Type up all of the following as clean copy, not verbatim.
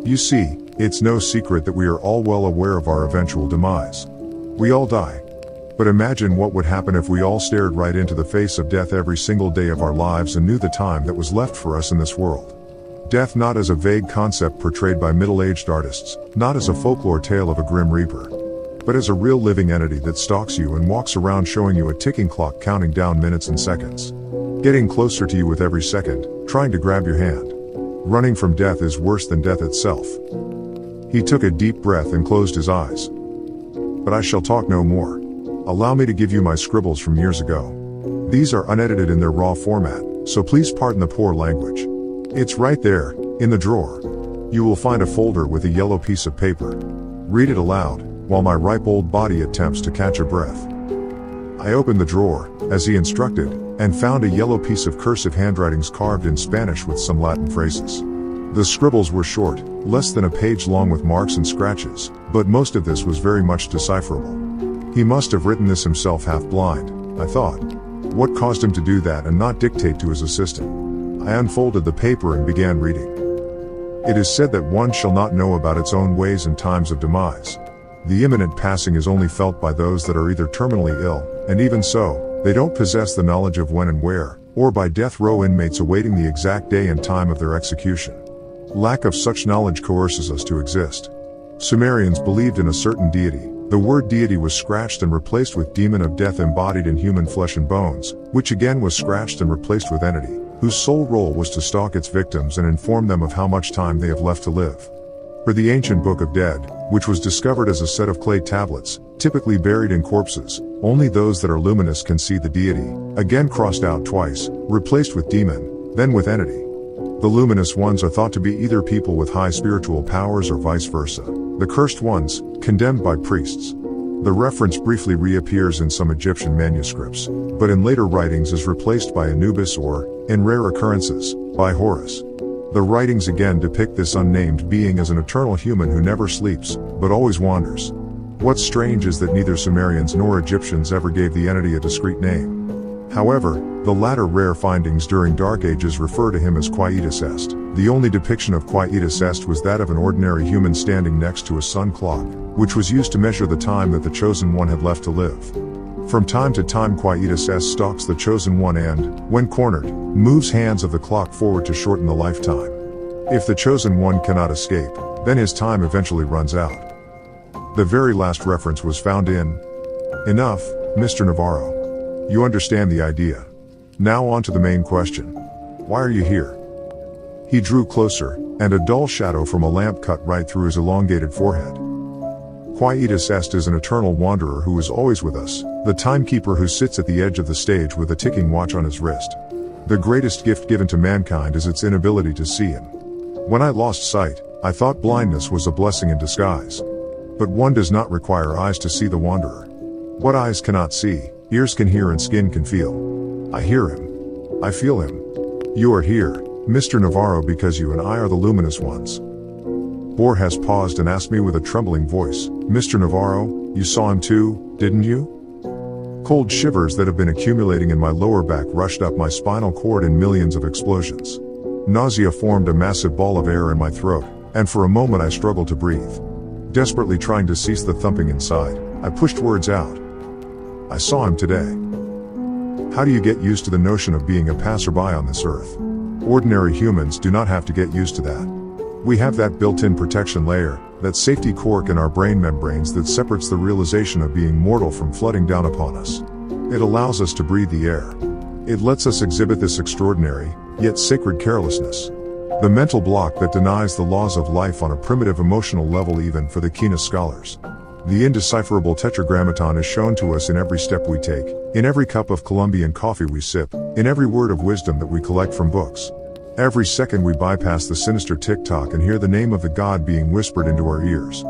You see, it's no secret that we are all well aware of our eventual demise. We all die. But imagine what would happen if we all stared right into the face of death every single day of our lives and knew the time that was left for us in this world. Death not as a vague concept portrayed by middle-aged artists, not as a folklore tale of a grim reaper, but as a real living entity that stalks you and walks around showing you a ticking clock counting down minutes and seconds. Getting closer to you with every second, trying to grab your hand. Running from death is worse than death itself. He took a deep breath and closed his eyes. But I shall talk no more. Allow me to give you my scribbles from years ago. These are unedited in their raw format, so please pardon the poor language. It's right there, in the drawer. You will find a folder with a yellow piece of paper. Read it aloud, while my ripe old body attempts to catch a breath. I opened the drawer, as he instructed, and found a yellow piece of cursive handwritings carved in Spanish with some Latin phrases. The scribbles were short, less than a page long with marks and scratches, but most of this was very much decipherable. He must have written this himself half blind, I thought. What caused him to do that and not dictate to his assistant? I unfolded the paper and began reading. It is said that one shall not know about its own ways in times of demise. The imminent passing is only felt by those that are either terminally ill, and even so, they don't possess the knowledge of when and where, or by death row inmates awaiting the exact day and time of their execution. Lack of such knowledge coerces us to exist. Sumerians believed in a certain deity. The word deity was scratched and replaced with demon of death embodied in human flesh and bones, which again was scratched and replaced with entity, whose sole role was to stalk its victims and inform them of how much time they have left to live. For the ancient Book of Dead, which was discovered as a set of clay tablets, typically buried in corpses, only those that are luminous can see the deity, again crossed out twice, replaced with demon, then with entity. The luminous ones are thought to be either people with high spiritual powers or vice versa. The cursed ones, condemned by priests. The reference briefly reappears in some Egyptian manuscripts, but in later writings is replaced by Anubis or, in rare occurrences, by Horus. The writings again depict this unnamed being as an eternal human who never sleeps, but always wanders. What's strange is that neither Sumerians nor Egyptians ever gave the entity a discrete name. However, the latter rare findings during Dark Ages refer to him as Quietus Est. The only depiction of Quietus Est was that of an ordinary human standing next to a sun clock, which was used to measure the time that the Chosen One had left to live. From time to time Quietus Est stalks the Chosen One and, when cornered, moves hands of the clock forward to shorten the lifetime. If the Chosen One cannot escape, then his time eventually runs out. The very last reference was found in Enough, Mr. Navarro. You understand the idea. Now on to the main question. Why are you here? He drew closer, and a dull shadow from a lamp cut right through his elongated forehead. Quietus Est is an eternal wanderer who is always with us, the timekeeper who sits at the edge of the stage with a ticking watch on his wrist. The greatest gift given to mankind is its inability to see him. When I lost sight, I thought blindness was a blessing in disguise. But one does not require eyes to see the wanderer. What eyes cannot see, ears can hear and skin can feel. I hear him. I feel him. You are here, Mr. Navarro, because you and I are the luminous ones. Borges paused and asked me with a trembling voice, Mr. Navarro, you saw him too, didn't you? Cold shivers that have been accumulating in my lower back rushed up my spinal cord in millions of explosions. Nausea formed a massive ball of air in my throat, and for a moment I struggled to breathe. Desperately trying to cease the thumping inside, I pushed words out. I saw him today. How do you get used to the notion of being a passerby on this earth? Ordinary humans do not have to get used to that. We have that built-in protection layer, that safety cork in our brain membranes that separates the realization of being mortal from flooding down upon us. It allows us to breathe the air. It lets us exhibit this extraordinary, yet sacred carelessness. The mental block that denies the laws of life on a primitive emotional level even for the keenest scholars. The indecipherable tetragrammaton is shown to us in every step we take, in every cup of Colombian coffee we sip, in every word of wisdom that we collect from books. Every second we bypass the sinister tick-tock and hear the name of the God being whispered into our ears.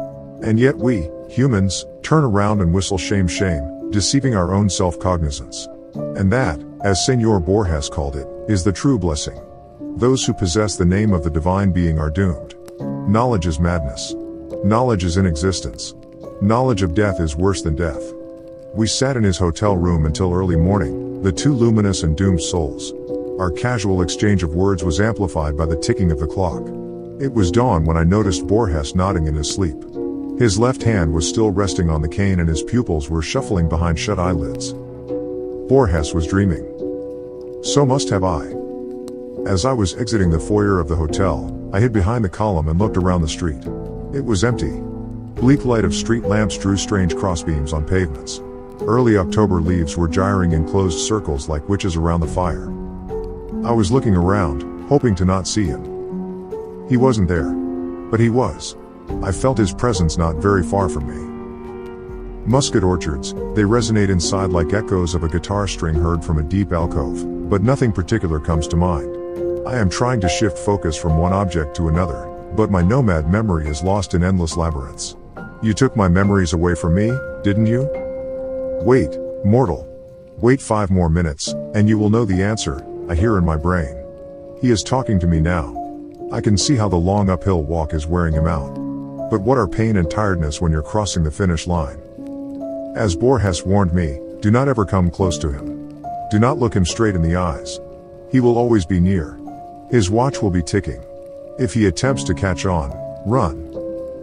And yet we, humans, turn around and whistle shame shame, deceiving our own self-cognizance. And that, as Senor Borges called it, is the true blessing. Those who possess the name of the divine being are doomed. Knowledge is madness. Knowledge is inexistence. Knowledge of death is worse than death. We sat in his hotel room until early morning, the two luminous and doomed souls. Our casual exchange of words was amplified by the ticking of the clock. It was dawn when I noticed Borges nodding in his sleep. His left hand was still resting on the cane and his pupils were shuffling behind shut eyelids. Borges was dreaming. So must have I. As I was exiting the foyer of the hotel, I hid behind the column and looked around the street. It was empty. Bleak light of street lamps drew strange crossbeams on pavements. Early October leaves were gyring in closed circles like witches around the fire. I was looking around, hoping to not see him. He wasn't there. But he was. I felt his presence not very far from me. Muscat orchards, they resonate inside like echoes of a guitar string heard from a deep alcove, but nothing particular comes to mind. I am trying to shift focus from one object to another, but my nomad memory is lost in endless labyrinths. You took my memories away from me, didn't you? Wait, mortal. Wait 5 more minutes, and you will know the answer, I hear in my brain. He is talking to me now. I can see how the long uphill walk is wearing him out. But what are pain and tiredness when you're crossing the finish line? As Borges warned me, do not ever come close to him. Do not look him straight in the eyes. He will always be near. His watch will be ticking. If he attempts to catch on, run.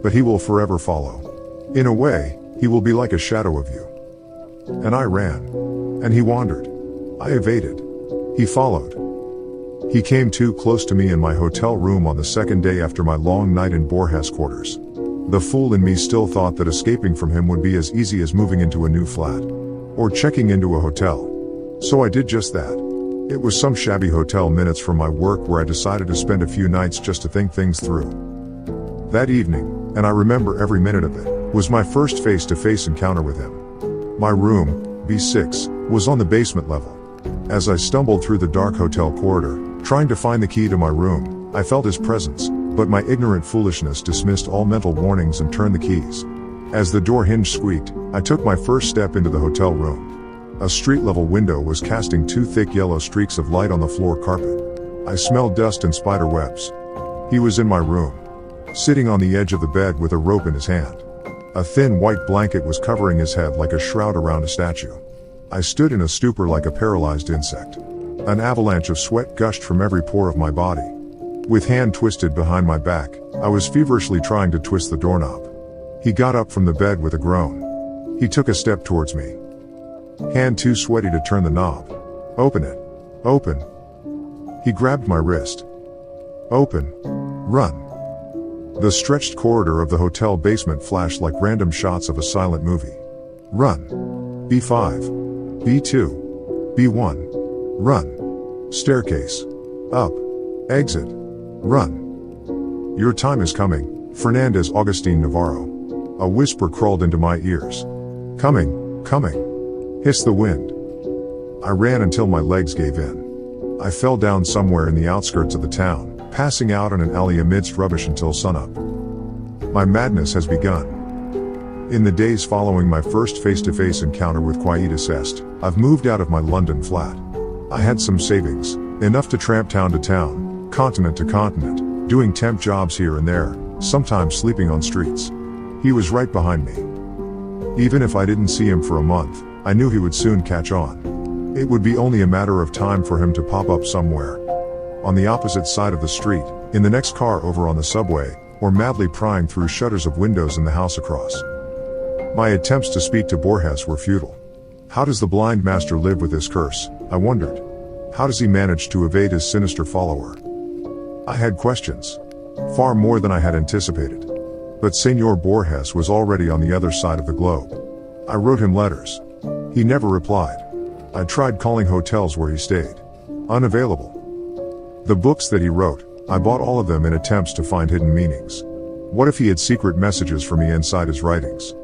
But he will forever follow. In a way, he will be like a shadow of you. And I ran. And he wandered. I evaded. He followed. He came too close to me in my hotel room on the second day after my long night in Borges quarters. The fool in me still thought that escaping from him would be as easy as moving into a new flat. Or checking into a hotel. So I did just that. It was some shabby hotel minutes from my work where I decided to spend a few nights just to think things through. That evening, and I remember every minute of it, was my first face-to-face encounter with him. My room, B6, was on the basement level. As I stumbled through the dark hotel corridor, trying to find the key to my room, I felt his presence, but my ignorant foolishness dismissed all mental warnings and turned the keys. As the door hinge squeaked, I took my first step into the hotel room. A street-level window was casting 2 thick yellow streaks of light on the floor carpet. I smelled dust and spider webs. He was in my room, sitting on the edge of the bed with a rope in his hand. A thin white blanket was covering his head like a shroud around a statue. I stood in a stupor like a paralyzed insect. An avalanche of sweat gushed from every pore of my body. With hand twisted behind my back, I was feverishly trying to twist the doorknob. He got up from the bed with a groan. He took a step towards me. Hand too sweaty to turn the knob. Open it. Open. He grabbed my wrist. Open. Run. The stretched corridor of the hotel basement flashed like random shots of a silent movie. Run. B5. B2. B1. Run. Staircase. Up. Exit. Run. Your time is coming, Fernandez Augustine Navarro. A whisper crawled into my ears. Coming, coming. Hissed the wind. I ran until my legs gave in. I fell down somewhere in the outskirts of the town, passing out in an alley amidst rubbish until sunup. My madness has begun. In the days following my first face-to-face encounter with Quietus Est, I've moved out of my London flat. I had some savings, enough to tramp town to town, continent to continent, doing temp jobs here and there, sometimes sleeping on streets. He was right behind me. Even if I didn't see him for a month, I knew he would soon catch on. It would be only a matter of time for him to pop up somewhere. On the opposite side of the street, in the next car over on the subway, or madly prying through shutters of windows in the house across. My attempts to speak to Borges were futile. How does the blind master live with this curse, I wondered. How does he manage to evade his sinister follower? I had questions. Far more than I had anticipated. But Senor Borges was already on the other side of the globe. I wrote him letters. He never replied. I tried calling hotels where he stayed. Unavailable. The books that he wrote, I bought all of them in attempts to find hidden meanings. What if he had secret messages for me inside his writings?